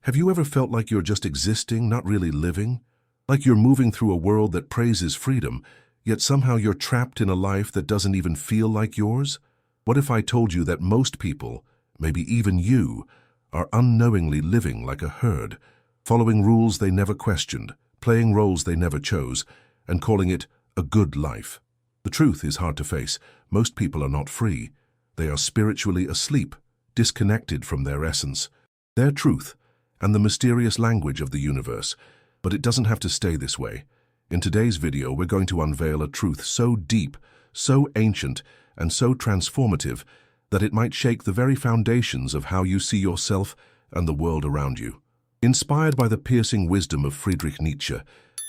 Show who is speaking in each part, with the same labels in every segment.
Speaker 1: Have you ever felt like you're just existing, not really living? Like you're moving through a world that praises freedom, yet somehow you're trapped in a life that doesn't even feel like yours? What if I told you that most people, maybe even you, are unknowingly living like a herd, following rules they never questioned, playing roles they never chose, and calling it a good life? The truth is hard to face. Most people are not free. They are spiritually asleep, disconnected from their essence, their truth, and the mysterious language of the universe. But it doesn't have to stay this way. In today's video, we're going to unveil a truth so deep, so ancient, and so transformative that it might shake the very foundations of how you see yourself and the world around you. Inspired by the piercing wisdom of Friedrich Nietzsche,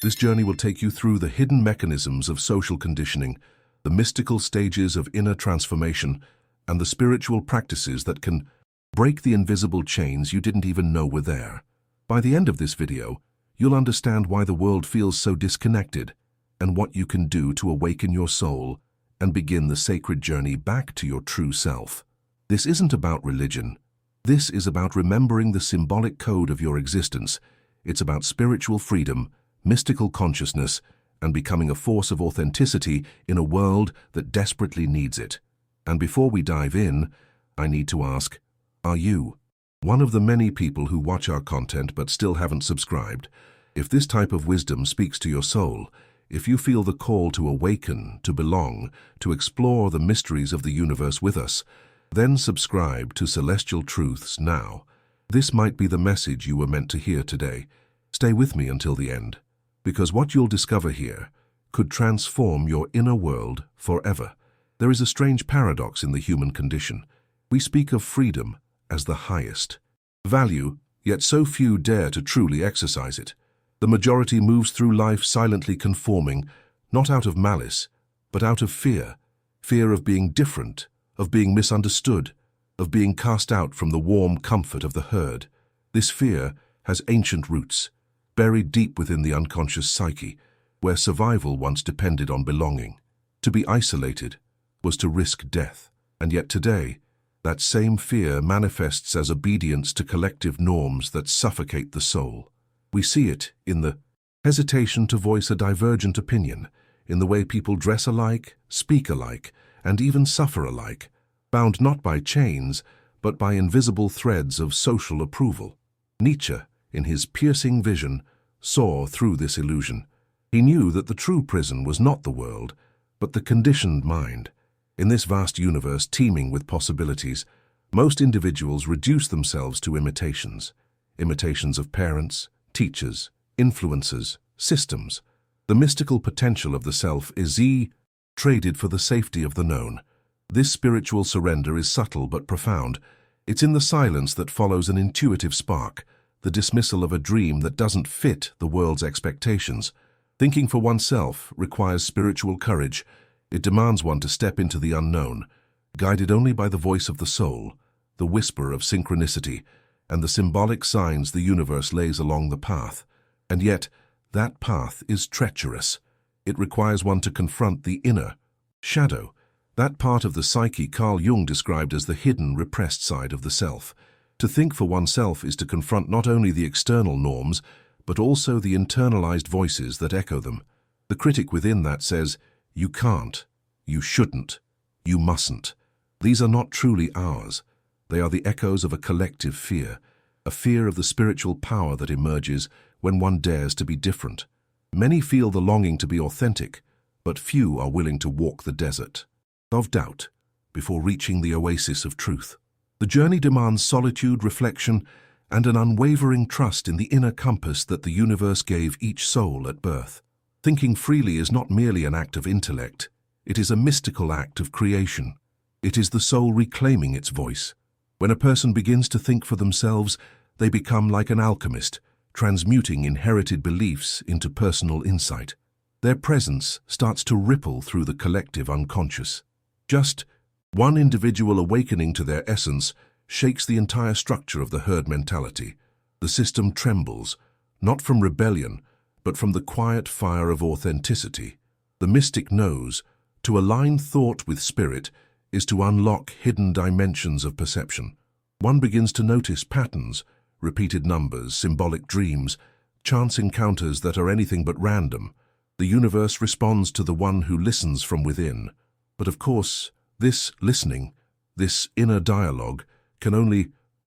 Speaker 1: this journey will take you through the hidden mechanisms of social conditioning, the mystical stages of inner transformation, and the spiritual practices that can break the invisible chains you didn't even know were there. By the end of this video, you'll understand why the world feels so disconnected and what you can do to awaken your soul and begin the sacred journey back to your true self. This isn't about religion. This is about remembering the symbolic code of your existence. It's about spiritual freedom, mystical consciousness, and becoming a force of authenticity in a world that desperately needs it. And before we dive in, I need to ask, are you one of the many people who watch our content but still haven't subscribed? If this type of wisdom speaks to your soul, if you feel the call to awaken, to belong, to explore the mysteries of the universe with us, then subscribe to Celestial Truths now. This might be the message you were meant to hear today. Stay with me until the end, because what you'll discover here could transform your inner world forever. There is a strange paradox in the human condition. We speak of freedom as the highest value, yet so few dare to truly exercise it. The majority moves through life silently conforming, not out of malice, but out of fear. Fear of being different, of being misunderstood, of being cast out from the warm comfort of the herd. This fear has ancient roots, buried deep within the unconscious psyche, where survival once depended on belonging. To be isolated was to risk death, and yet today, that same fear manifests as obedience to collective norms that suffocate the soul. We see it in the hesitation to voice a divergent opinion, in the way people dress alike, speak alike, and even suffer alike, bound not by chains, but by invisible threads of social approval. Nietzsche, in his piercing vision, saw through this illusion. He knew that the true prison was not the world, but the conditioned mind. In this vast universe teeming with possibilities, most individuals reduce themselves to imitations. Imitations of parents, teachers, influencers, systems. The mystical potential of the self is traded for the safety of the known. This spiritual surrender is subtle but profound. It's in the silence that follows an intuitive spark, the dismissal of a dream that doesn't fit the world's expectations. Thinking for oneself requires spiritual courage. It demands one to step into the unknown, guided only by the voice of the soul, the whisper of synchronicity, and the symbolic signs the universe lays along the path. And yet, that path is treacherous. It requires one to confront the inner shadow, that part of the psyche Carl Jung described as the hidden, repressed side of the self. To think for oneself is to confront not only the external norms, but also the internalized voices that echo them. The critic within that says, "You can't, you shouldn't, you mustn't." These are not truly ours. They are the echoes of a collective fear, a fear of the spiritual power that emerges when one dares to be different. Many feel the longing to be authentic, but few are willing to walk the desert of doubt before reaching the oasis of truth. The journey demands solitude, reflection, and an unwavering trust in the inner compass that the universe gave each soul at birth. Thinking freely is not merely an act of intellect. It is a mystical act of creation. It is the soul reclaiming its voice. When a person begins to think for themselves, they become like an alchemist, transmuting inherited beliefs into personal insight. Their presence starts to ripple through the collective unconscious. Just one individual awakening to their essence shakes the entire structure of the herd mentality. The system trembles, not from rebellion, but from the quiet fire of authenticity. The mystic knows, to align thought with spirit is to unlock hidden dimensions of perception. One begins to notice patterns, repeated numbers, symbolic dreams, chance encounters that are anything but random. The universe responds to the one who listens from within. But of course, this listening, this inner dialogue, can only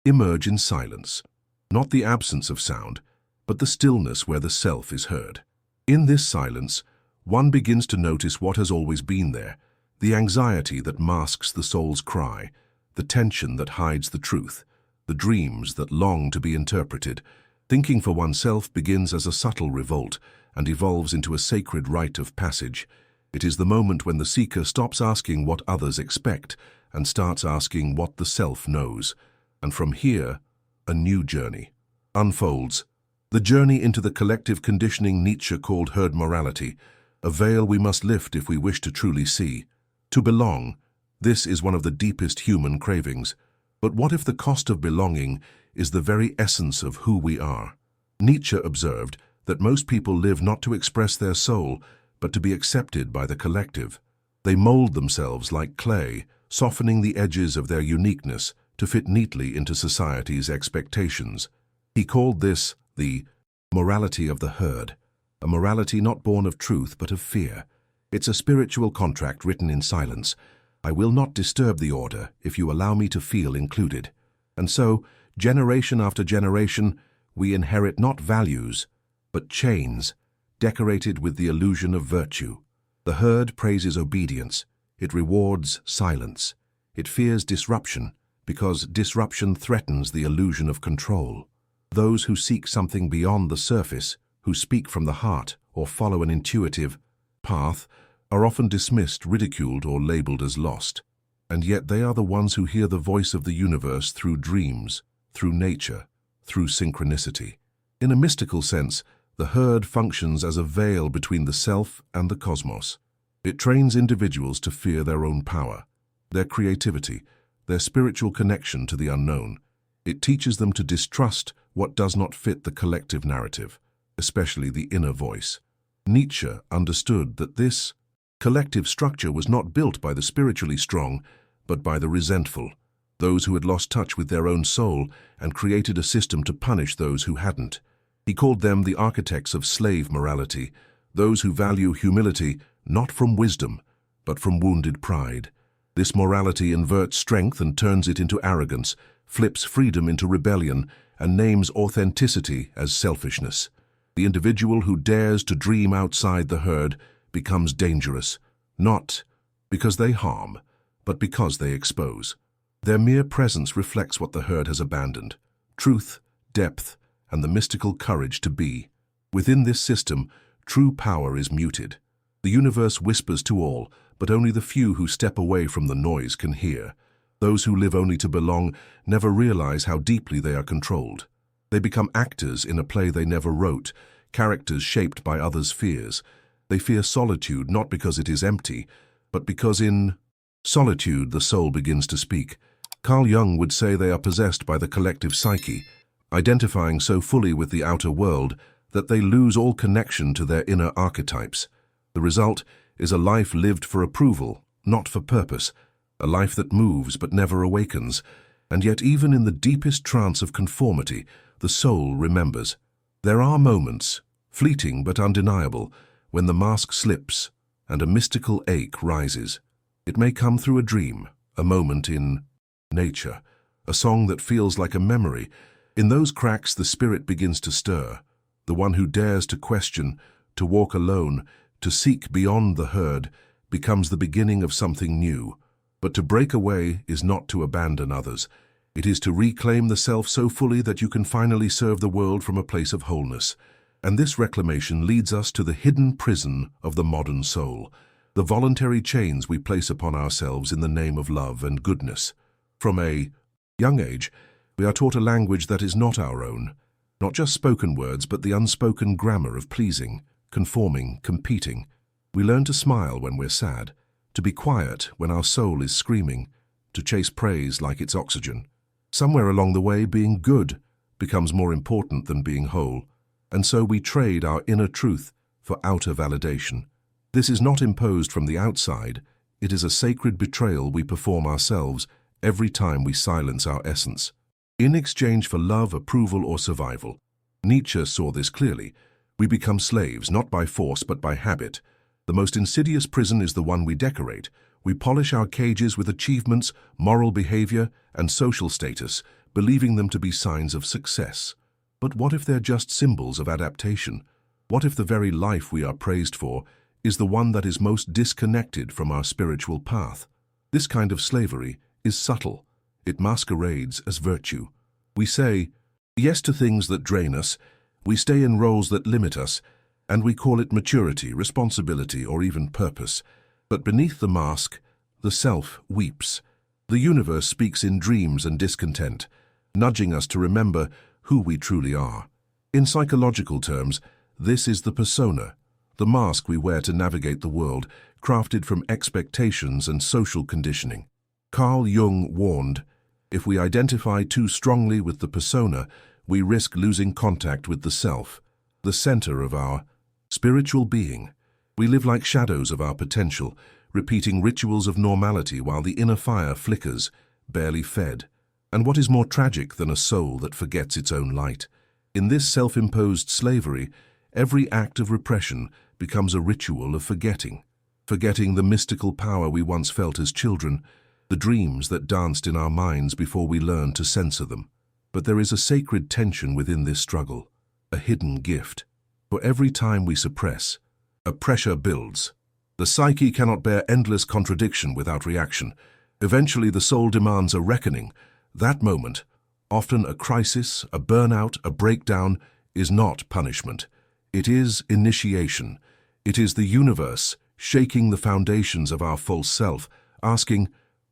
Speaker 1: emerge in silence. Not the absence of sound, but the stillness where the self is heard. In this silence, one begins to notice what has always been there, the anxiety that masks the soul's cry, the tension that hides the truth, the dreams that long to be interpreted. Thinking for oneself begins as a subtle revolt and evolves into a sacred rite of passage. It is the moment when the seeker stops asking what others expect and starts asking what the self knows. And from here, a new journey unfolds. The journey into the collective conditioning Nietzsche called herd morality, a veil we must lift if we wish to truly see. To belong, this is one of the deepest human cravings. But what if the cost of belonging is the very essence of who we are? Nietzsche observed that most people live not to express their soul, but to be accepted by the collective. They mold themselves like clay, softening the edges of their uniqueness to fit neatly into society's expectations. He called this the morality of the herd, a morality not born of truth but of fear. It's a spiritual contract written in silence. I will not disturb the order if you allow me to feel included. And so, generation after generation, we inherit not values, but chains, decorated with the illusion of virtue. The herd praises obedience. It rewards silence. It fears disruption, because disruption threatens the illusion of control. Those who seek something beyond the surface, who speak from the heart or follow an intuitive path, are often dismissed, ridiculed, or labeled as lost. And yet they are the ones who hear the voice of the universe through dreams, through nature, through synchronicity. In a mystical sense, the herd functions as a veil between the self and the cosmos. It trains individuals to fear their own power, their creativity, their spiritual connection to the unknown. It teaches them to distrust what does not fit the collective narrative, especially the inner voice. Nietzsche understood that this collective structure was not built by the spiritually strong, but by the resentful, those who had lost touch with their own soul and created a system to punish those who hadn't. He called them the architects of slave morality, those who value humility not from wisdom, but from wounded pride. This morality inverts strength and turns it into arrogance, flips freedom into rebellion, and names authenticity as selfishness. The individual who dares to dream outside the herd becomes dangerous, not because they harm, but because they expose. Their mere presence reflects what the herd has abandoned: truth, depth, and the mystical courage to be. Within this system, true power is muted. The universe whispers to all, but only the few who step away from the noise can hear. Those who live only to belong never realize how deeply they are controlled. They become actors in a play they never wrote, characters shaped by others' fears. They fear solitude not because it is empty, but because in solitude the soul begins to speak. Carl Jung would say they are possessed by the collective psyche, identifying so fully with the outer world that they lose all connection to their inner archetypes. The result is a life lived for approval, not for purpose, a life that moves but never awakens. And yet even in the deepest trance of conformity, the soul remembers. There are moments, fleeting but undeniable, when the mask slips and a mystical ache rises. It may come through a dream, a moment in nature, a song that feels like a memory. In those cracks the spirit begins to stir. The one who dares to question, to walk alone, to seek beyond the herd, becomes the beginning of something new. But to break away is not to abandon others. It is to reclaim the self so fully that you can finally serve the world from a place of wholeness. And this reclamation leads us to the hidden prison of the modern soul, the voluntary chains we place upon ourselves in the name of love and goodness. From a young age, we are taught a language that is not our own, not just spoken words, but the unspoken grammar of pleasing, conforming, competing. We learn to smile when we're sad, to be quiet when our soul is screaming, to chase praise like it's oxygen. Somewhere along the way, being good becomes more important than being whole, and so we trade our inner truth for outer validation. This is not imposed from the outside. It is a sacred betrayal we perform ourselves every time we silence our essence. in exchange for love, approval, or survival. Nietzsche saw this clearly. We become slaves, not by force but by habit. The most insidious prison is the one we decorate. We polish our cages with achievements, moral behavior, and social status, believing them to be signs of success. But what if they're just symbols of adaptation? What if the very life we are praised for is the one that is most disconnected from our spiritual path? This kind of slavery is subtle. It masquerades as virtue. We say yes to things that drain us, we stay in roles that limit us, and we call it maturity, responsibility, or even purpose. But beneath the mask, the self weeps. The universe speaks in dreams and discontent, nudging us to remember who we truly are. In psychological terms, this is the persona, the mask we wear to navigate the world, crafted from expectations and social conditioning. Carl Jung warned, if we identify too strongly with the persona, we risk losing contact with the self, the center of our spiritual being. We live like shadows of our potential, repeating rituals of normality while the inner fire flickers, barely fed. And what is more tragic than a soul that forgets its own light? In this self-imposed slavery, every act of repression becomes a ritual of forgetting the mystical power we once felt as children, the dreams that danced in our minds before we learned to censor them. But there is a sacred tension within this struggle, a hidden gift. For every time we suppress, a pressure builds. The psyche cannot bear endless contradiction without reaction. Eventually the soul demands a reckoning. That moment, often a crisis, a burnout, a breakdown, is not punishment. It is initiation. It is the universe shaking the foundations of our false self, asking,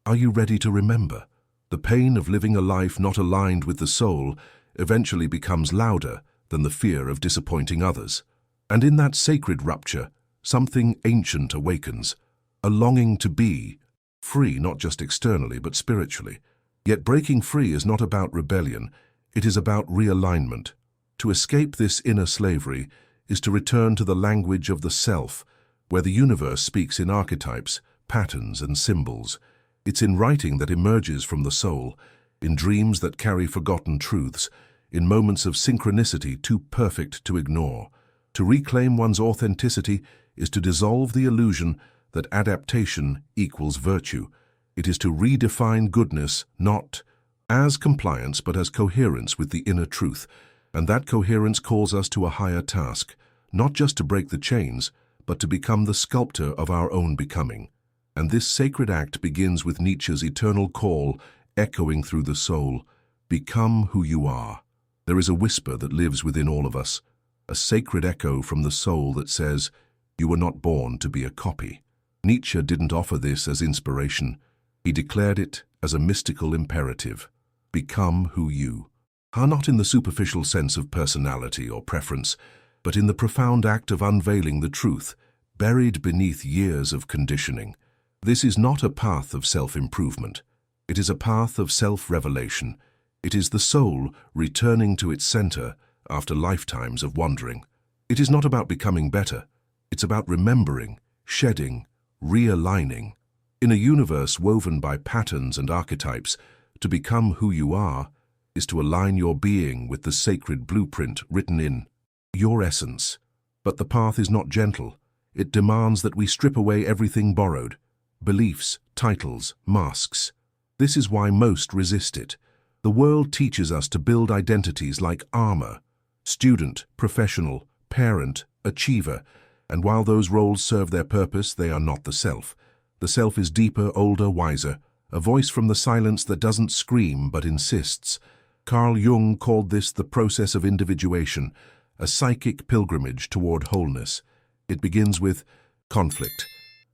Speaker 1: are you ready to remember? The pain of living a life not aligned with the soul eventually becomes louder than the fear of disappointing others. And in that sacred rupture, something ancient awakens, a longing to be free, not just externally but spiritually. Yet breaking free is not about rebellion, it is about realignment. To escape this inner slavery is to return to the language of the self, where the universe speaks in archetypes, patterns, and symbols. It's in writing that emerges from the soul, in dreams that carry forgotten truths, in moments of synchronicity too perfect to ignore. To reclaim one's authenticity is to dissolve the illusion that adaptation equals virtue. It is to redefine goodness not as compliance but as coherence with the inner truth. And that coherence calls us to a higher task, not just to break the chains, but to become the sculptor of our own becoming. And this sacred act begins with Nietzsche's eternal call echoing through the soul, become who you are. There is a whisper that lives within all of us, a sacred echo from the soul that says, you were not born to be a copy. Nietzsche didn't offer this as inspiration. He declared it as a mystical imperative. Become who you are, not in the superficial sense of personality or preference, but in the profound act of unveiling the truth, buried beneath years of conditioning. This is not a path of self-improvement. It is a path of self-revelation. It is the soul returning to its center after lifetimes of wandering. It is not about becoming better. It's about remembering, shedding, realigning. In a universe woven by patterns and archetypes, to become who you are is to align your being with the sacred blueprint written in your essence. But the path is not gentle. It demands that we strip away everything borrowed, beliefs, titles, masks. This is why most resist it. The world teaches us to build identities like armor, student, professional, parent, achiever, and while those roles serve their purpose, they are not the self. The self is deeper, older, wiser, a voice from the silence that doesn't scream but insists. Carl Jung called this the process of individuation, a psychic pilgrimage toward wholeness. It begins with conflict,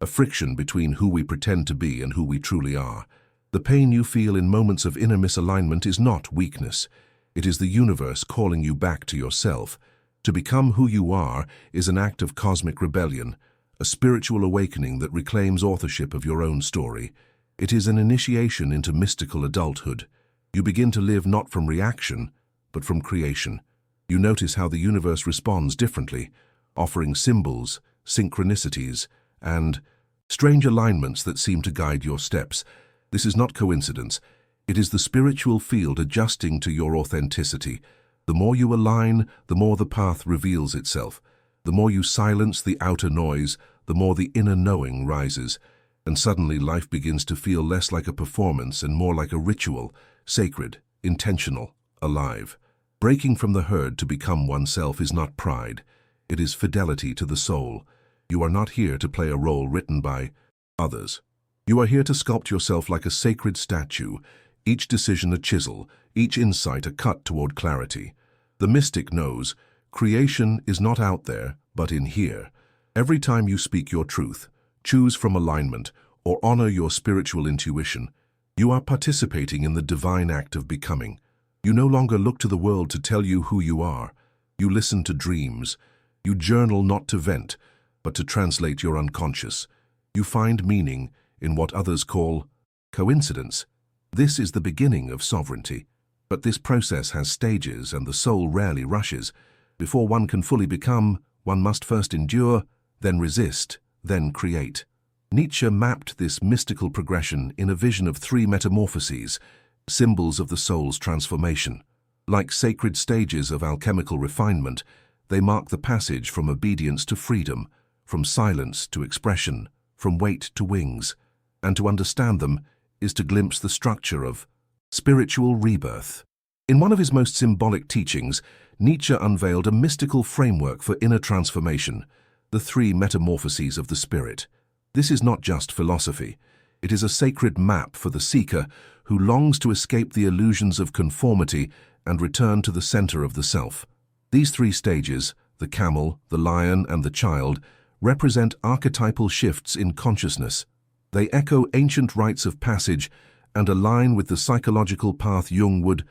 Speaker 1: a friction between who we pretend to be and who we truly are. The pain you feel in moments of inner misalignment is not weakness. It is the universe calling you back to yourself. To become who you are is an act of cosmic rebellion, a spiritual awakening that reclaims authorship of your own story. It is an initiation into mystical adulthood. You begin to live not from reaction, but from creation. You notice how the universe responds differently, offering symbols, synchronicities, and strange alignments that seem to guide your steps. This is not coincidence. It is the spiritual field adjusting to your authenticity. The more you align, the more the path reveals itself. The more you silence the outer noise, the more the inner knowing rises. And suddenly life begins to feel less like a performance and more like a ritual, sacred, intentional, alive. Breaking from the herd to become oneself is not pride. It is fidelity to the soul. You are not here to play a role written by others. You are here to sculpt yourself like a sacred statue, each decision a chisel, each insight a cut toward clarity. The mystic knows, creation is not out there, but in here. Every time you speak your truth, choose from alignment, or honor your spiritual intuition, you are participating in the divine act of becoming. You no longer look to the world to tell you who you are. You listen to dreams. You journal not to vent, but to translate your unconscious. You find meaning in what others call coincidence. This is the beginning of sovereignty. But this process has stages and the soul rarely rushes. Before one can fully become, one must first endure, then resist, then create. Nietzsche mapped this mystical progression in a vision of 3 metamorphoses, symbols of the soul's transformation. Like sacred stages of alchemical refinement, they mark the passage from obedience to freedom, from silence to expression, from weight to wings. And to understand them is to glimpse the structure of spiritual rebirth. In one of his most symbolic teachings, Nietzsche unveiled a mystical framework for inner transformation, the 3 metamorphoses of the spirit. This is not just philosophy. It is a sacred map for the seeker who longs to escape the illusions of conformity and return to the center of the self. These 3 stages, the camel, the lion, and the child, represent archetypal shifts in consciousness. They echo ancient rites of passage and align with the psychological path Jung would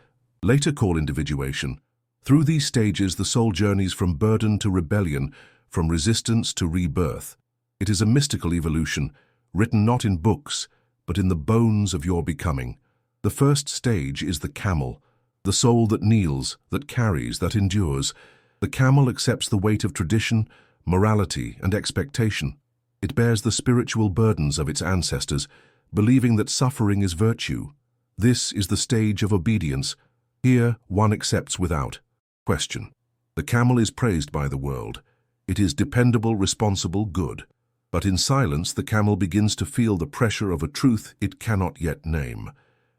Speaker 1: later call individuation. Through these stages, the soul journeys from burden to rebellion, from resistance to rebirth. It is a mystical evolution, written not in books, but in the bones of your becoming. The first stage is the camel, the soul that kneels, that carries, that endures. The camel accepts the weight of tradition, morality, and expectation. It bears the spiritual burdens of its ancestors, believing that suffering is virtue. This is the stage of obedience. Here, one accepts without question. The camel is praised by the world. It is dependable, responsible, good. But in silence, the camel begins to feel the pressure of a truth it cannot yet name.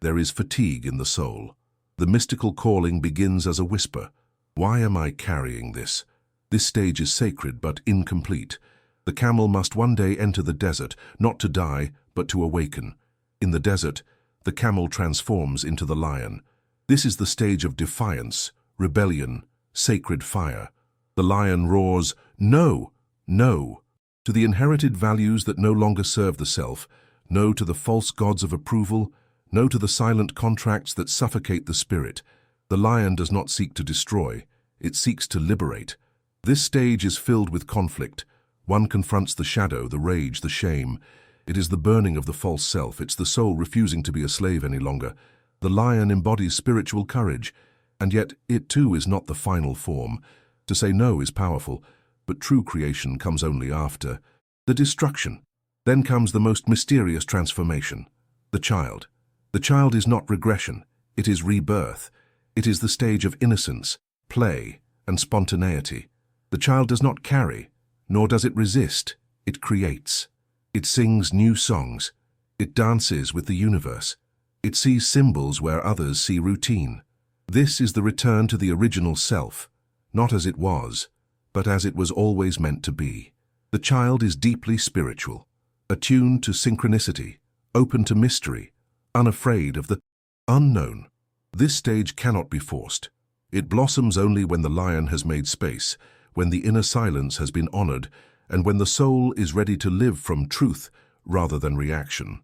Speaker 1: There is fatigue in the soul. The mystical calling begins as a whisper. Why am I carrying this? This stage is sacred but incomplete. The camel must one day enter the desert, not to die, but to awaken. In the desert, the camel transforms into the lion. This is the stage of defiance, rebellion, sacred fire. The lion roars, "No, no," to the inherited values that no longer serve the self, no to the false gods of approval, no to the silent contracts that suffocate the spirit. The lion does not seek to destroy, it seeks to liberate. This stage is filled with conflict. One confronts the shadow, the rage, the shame. It is the burning of the false self. It's the soul refusing to be a slave any longer. The lion embodies spiritual courage, and yet it too is not the final form. To say no is powerful, but true creation comes only after the destruction. Then comes the most mysterious transformation, the child. The child is not regression, it is rebirth. It is the stage of innocence, play, and spontaneity. The child does not carry, nor does it resist, it creates. It sings new songs. It dances with the universe. It sees symbols where others see routine. This is the return to the original self, not as it was, but as it was always meant to be. The child is deeply spiritual, attuned to synchronicity, open to mystery, unafraid of the unknown. This stage cannot be forced. It blossoms only when the lion has made space, when the inner silence has been honored, and when the soul is ready to live from truth rather than reaction.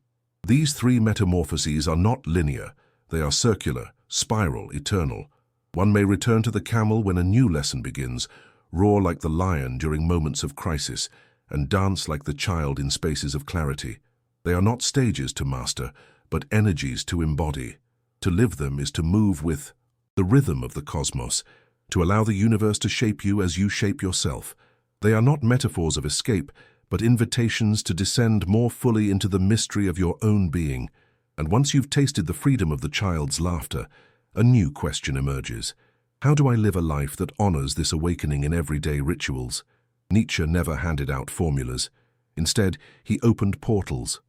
Speaker 1: These 3 metamorphoses are not linear. They are circular, spiral, eternal. One may return to the camel when a new lesson begins, roar like the lion during moments of crisis, and dance like the child in spaces of clarity. They are not stages to master, but energies to embody. To live them is to move with the rhythm of the cosmos, to allow the universe to shape you as you shape yourself. They are not metaphors of escape, but invitations to descend more fully into the mystery of your own being. And once you've tasted the freedom of the child's laughter, a new question emerges. How do I live a life that honors this awakening in everyday rituals? Nietzsche never handed out formulas. Instead, he opened portals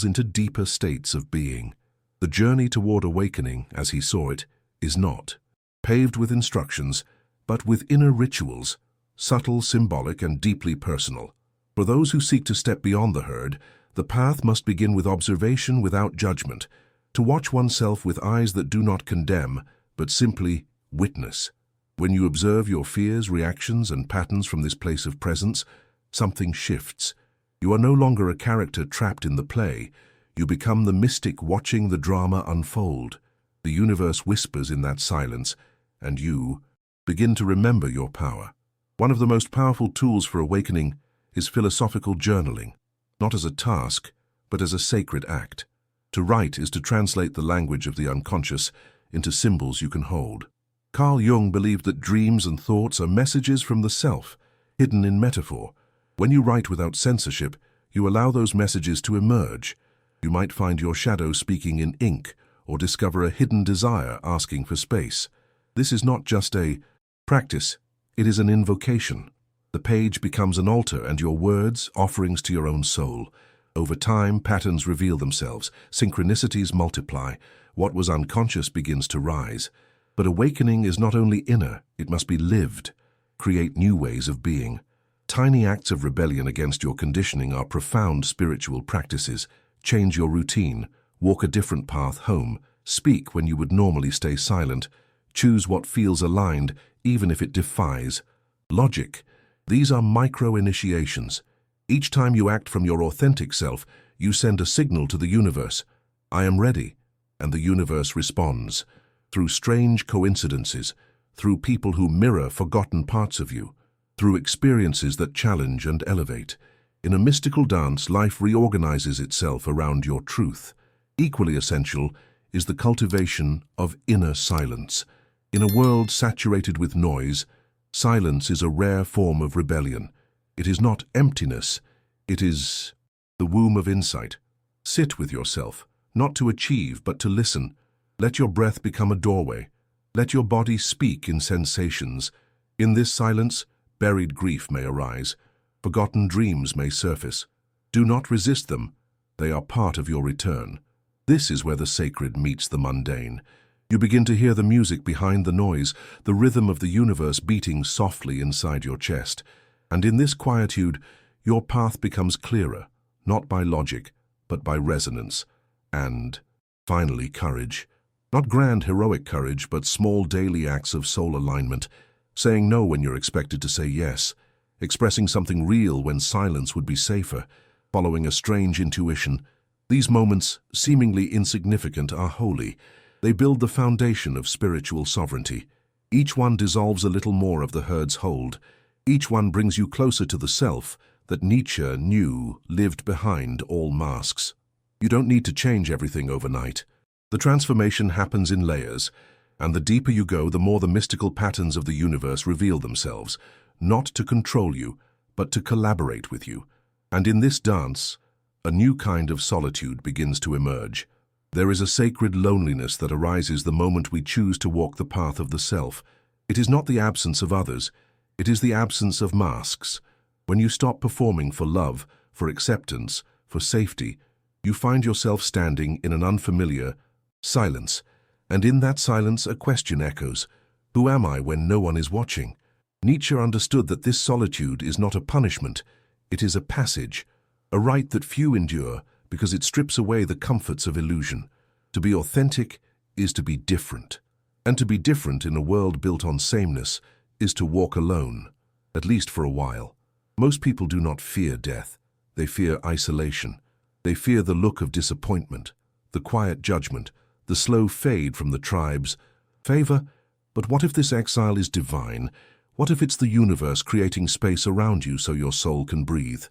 Speaker 1: into deeper states of being. The journey toward awakening, as he saw it, is not paved with instructions, but with inner rituals, subtle, symbolic, and deeply personal. For those who seek to step beyond the herd, the path must begin with observation without judgment, to watch oneself with eyes that do not condemn, but simply witness. When you observe your fears, reactions, and patterns from this place of presence, something shifts. You are no longer a character trapped in the play. You become the mystic watching the drama unfold. The universe whispers in that silence, and you begin to remember your power. One of the most powerful tools for awakening is philosophical journaling, not as a task, but as a sacred act. To write is to translate the language of the unconscious into symbols you can hold. Carl Jung believed that dreams and thoughts are messages from the self, hidden in metaphor. When you write without censorship, you allow those messages to emerge. You might find your shadow speaking in ink, or discover a hidden desire asking for space. This is not just a practice, it is an invocation. The page becomes an altar, and your words, offerings to your own soul. Over time, patterns reveal themselves, synchronicities multiply, what was unconscious begins to rise. But awakening is not only inner, it must be lived. Create new ways of being. Tiny acts of rebellion against your conditioning are profound spiritual practices. Change your routine, walk a different path home, speak when you would normally stay silent, choose what feels aligned, even if it defies logic. These are micro-initiations. Each time you act from your authentic self, you send a signal to the universe. I am ready. And the universe responds. Through strange coincidences, through people who mirror forgotten parts of you, through experiences that challenge and elevate. In a mystical dance, life reorganizes itself around your truth. Equally essential is the cultivation of inner silence. In a world saturated with noise, silence is a rare form of rebellion. It is not emptiness, it is the womb of insight. Sit with yourself, not to achieve, but to listen. Let your breath become a doorway. Let your body speak in sensations. In this silence, buried grief may arise. Forgotten dreams may surface. Do not resist them. They are part of your return. This is where the sacred meets the mundane. You begin to hear the music behind the noise, the rhythm of the universe beating softly inside your chest. And in this quietude, your path becomes clearer, not by logic, but by resonance. And, finally, courage. Not grand, heroic courage, but small daily acts of soul alignment. Saying no when you're expected to say yes. Expressing something real when silence would be safer. Following a strange intuition. These moments, seemingly insignificant, are holy. They build the foundation of spiritual sovereignty. Each one dissolves a little more of the herd's hold. Each one brings you closer to the self that Nietzsche knew lived behind all masks. You don't need to change everything overnight. The transformation happens in layers, and the deeper you go, the more the mystical patterns of the universe reveal themselves, not to control you, but to collaborate with you. And in this dance, a new kind of solitude begins to emerge. There is a sacred loneliness that arises the moment we choose to walk the path of the self. It is not the absence of others, it is the absence of masks. When you stop performing for love, for acceptance, for safety, you find yourself standing in an unfamiliar silence, and in that silence a question echoes. Who am I when no one is watching? Nietzsche understood that this solitude is not a punishment, it is a passage, a rite that few endure because it strips away the comforts of illusion. To be authentic is to be different, and to be different in a world built on sameness is to walk alone, at least for a while. Most people do not fear death, they fear isolation. They fear the look of disappointment, the quiet judgment, the slow fade from the tribe's favor. But what if this exile is divine? What if it's the universe creating space around you so your soul can breathe?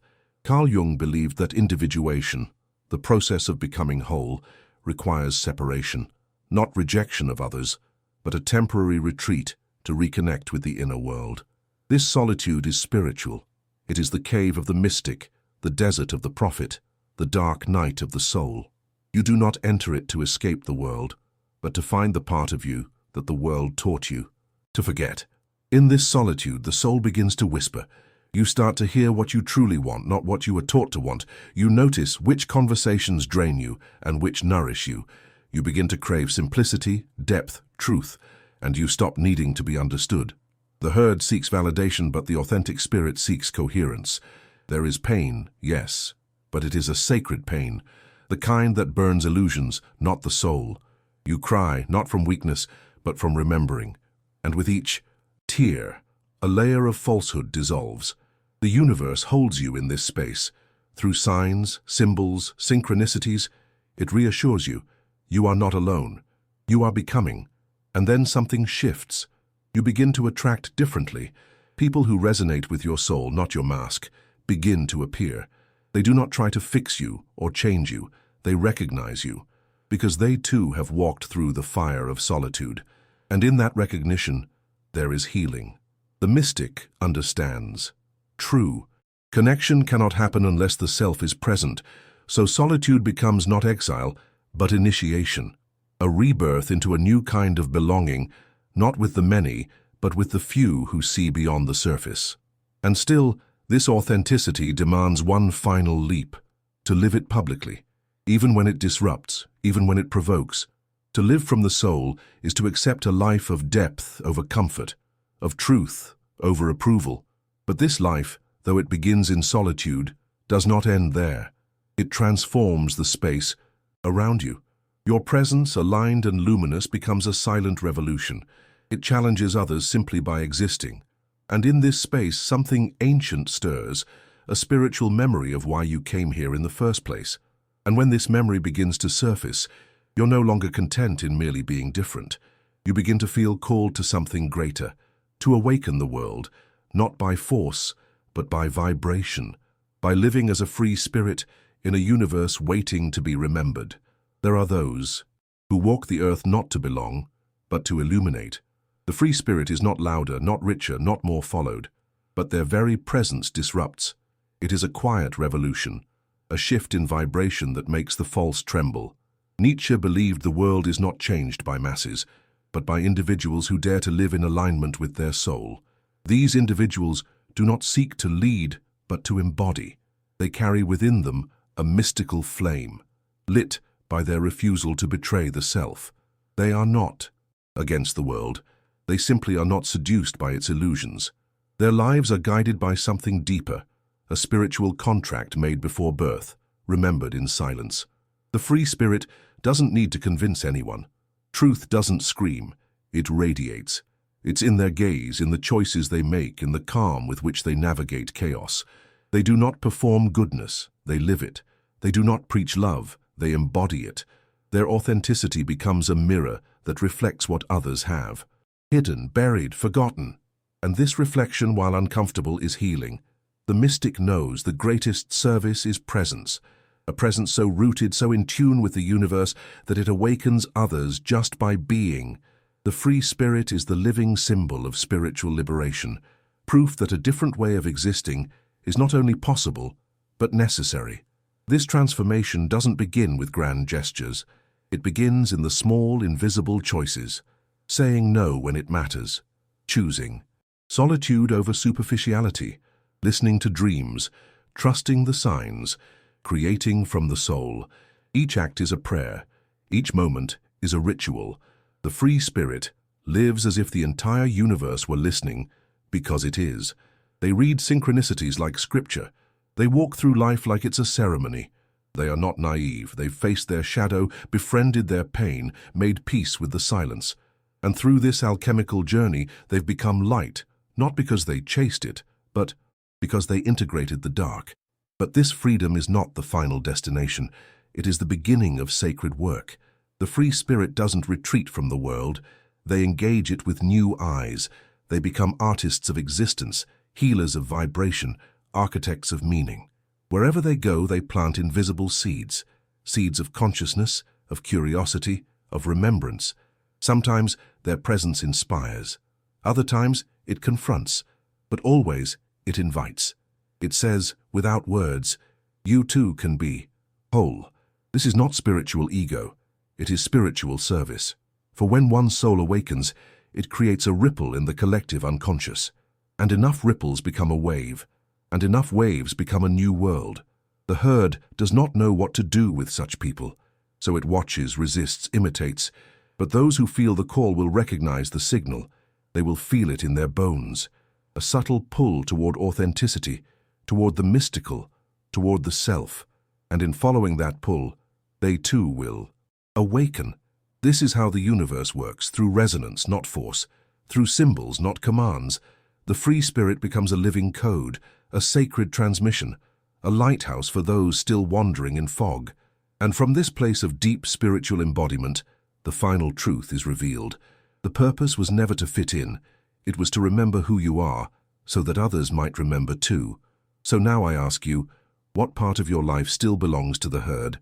Speaker 1: Carl Jung believed that individuation, the process of becoming whole, requires separation, not rejection of others, but a temporary retreat to reconnect with the inner world. This solitude is spiritual. It is the cave of the mystic, the desert of the prophet, the dark night of the soul. You do not enter it to escape the world, but to find the part of you that the world taught you to forget. In this solitude, the soul begins to whisper. You start to hear what you truly want, not what you were taught to want. You notice which conversations drain you and which nourish you. You begin to crave simplicity, depth, truth, and you stop needing to be understood. The herd seeks validation, but the authentic spirit seeks coherence. There is pain, yes, but it is a sacred pain, the kind that burns illusions, not the soul. You cry, not from weakness, but from remembering. And with each tear, a layer of falsehood dissolves. The universe holds you in this space. Through signs, symbols, synchronicities, it reassures you. You are not alone. You are becoming. And then something shifts. You begin to attract differently. People who resonate with your soul, not your mask, begin to appear. They do not try to fix you or change you. They recognize you, because they too have walked through the fire of solitude. And in that recognition, there is healing. The mystic understands. True. Connection cannot happen unless the self is present, so solitude becomes not exile, but initiation. A rebirth into a new kind of belonging, not with the many, but with the few who see beyond the surface. And still, this authenticity demands one final leap, to live it publicly, even when it disrupts, even when it provokes. To live from the soul is to accept a life of depth over comfort, of truth over approval. But this life, though it begins in solitude, does not end there. It transforms the space around you. Your presence, aligned and luminous, becomes a silent revolution. It challenges others simply by existing. And in this space, something ancient stirs, a spiritual memory of why you came here in the first place. And when this memory begins to surface, you're no longer content in merely being different. You begin to feel called to something greater, to awaken the world, not by force, but by vibration, by living as a free spirit in a universe waiting to be remembered. There are those who walk the earth not to belong, but to illuminate. The free spirit is not louder, not richer, not more followed, but their very presence disrupts. It is a quiet revolution, a shift in vibration that makes the false tremble. Nietzsche believed the world is not changed by masses, but by individuals who dare to live in alignment with their soul. These individuals do not seek to lead, but to embody. They carry within them a mystical flame, lit by their refusal to betray the self. They are not against the world. They simply are not seduced by its illusions. Their lives are guided by something deeper, a spiritual contract made before birth, remembered in silence. The free spirit doesn't need to convince anyone. Truth doesn't scream, it radiates. It's in their gaze, in the choices they make, in the calm with which they navigate chaos. They do not perform goodness, they live it. They do not preach love, they embody it. Their authenticity becomes a mirror that reflects what others have. Hidden, buried, forgotten. And this reflection, while uncomfortable, is healing. The mystic knows the greatest service is presence, a presence so rooted, so in tune with the universe that it awakens others just by being. The free spirit is the living symbol of spiritual liberation, proof that a different way of existing is not only possible, but necessary. This transformation doesn't begin with grand gestures. It begins in the small, invisible choices. Saying no when it matters, choosing solitude over superficiality, listening to dreams, trusting the signs, creating from the soul. Each act is a prayer, each moment is a ritual. The free spirit lives as if the entire universe were listening, because it is. They read synchronicities like scripture. They walk through life like it's a ceremony. They are not naive. They've faced their shadow, befriended their pain, made peace with the silence. And through this alchemical journey, they've become light, not because they chased it, but because they integrated the dark. But this freedom is not the final destination. It is the beginning of sacred work. The free spirit doesn't retreat from the world. They engage it with new eyes. They become artists of existence, healers of vibration, architects of meaning. Wherever they go, they plant invisible seeds, seeds of consciousness, of curiosity, of remembrance. Sometimes their presence inspires. Other times it confronts, but always it invites. It says, without words, you too can be whole. This is not spiritual ego, it is spiritual service. For when one soul awakens, it creates a ripple in the collective unconscious. And enough ripples become a wave, and enough waves become a new world. The herd does not know what to do with such people, so it watches, resists, imitates. But those who feel the call will recognize the signal. They will feel it in their bones. A subtle pull toward authenticity, toward the mystical, toward the self. And in following that pull, they too will awaken. This is how the universe works, through resonance, not force, through symbols, not commands. The free spirit becomes a living code, a sacred transmission, a lighthouse for those still wandering in fog. And from this place of deep spiritual embodiment, the final truth is revealed. The purpose was never to fit in. It was to remember who you are, so that others might remember too. So now I ask you, what part of your life still belongs to the herd?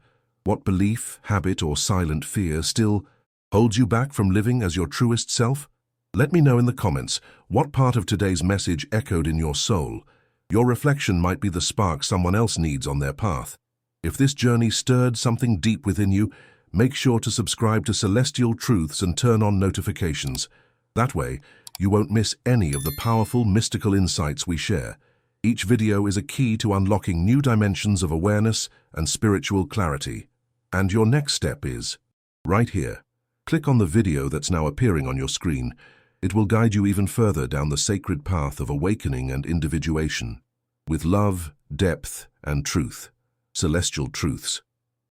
Speaker 1: What belief, habit, or silent fear still holds you back from living as your truest self? Let me know in the comments what part of today's message echoed in your soul. Your reflection might be the spark someone else needs on their path. If this journey stirred something deep within you, make sure to subscribe to Celestial Truths and turn on notifications. That way, you won't miss any of the powerful, mystical insights we share. Each video is a key to unlocking new dimensions of awareness and spiritual clarity. And your next step is right here. Click on the video that's now appearing on your screen. It will guide you even further down the sacred path of awakening and individuation. With love, depth, and truth. Celestial Truths.